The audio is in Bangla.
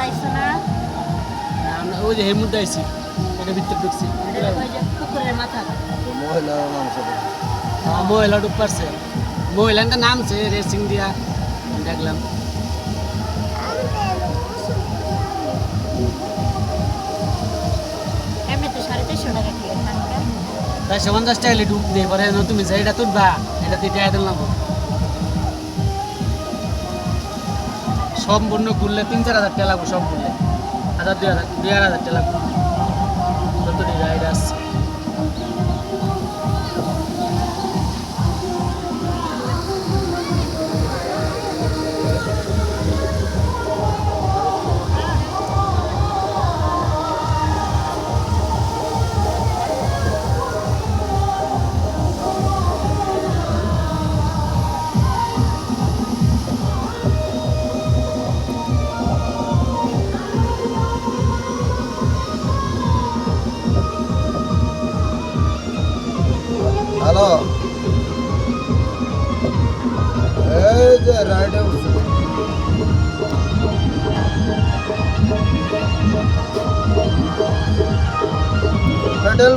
আইছো না? ওই যে এর মধ্যে আইছি, এটা ভিতরে ঢুকছি। ওই যে পুকুরের মাথা। মহিলা ডুব পারছে, মহিলাটা নামছে রেসিং দিয়া দেখলাম। এমনিতে 350 টাকা টিকিট থাকবে। 450 টাকা ডুব দিয়ে পরে তুমি যে এটা তুলবা এটা দিয়ে টাকা দিলাম। সম্পূর্ণ ঘুরলে 3-4 হাজার টাকা লাগবে, সব ঘুরলে 1000-2000 টাকা লাগবে যতটি রাইড আসছে। হ্যালো, এই যে রাইডে উঠছে পেডেল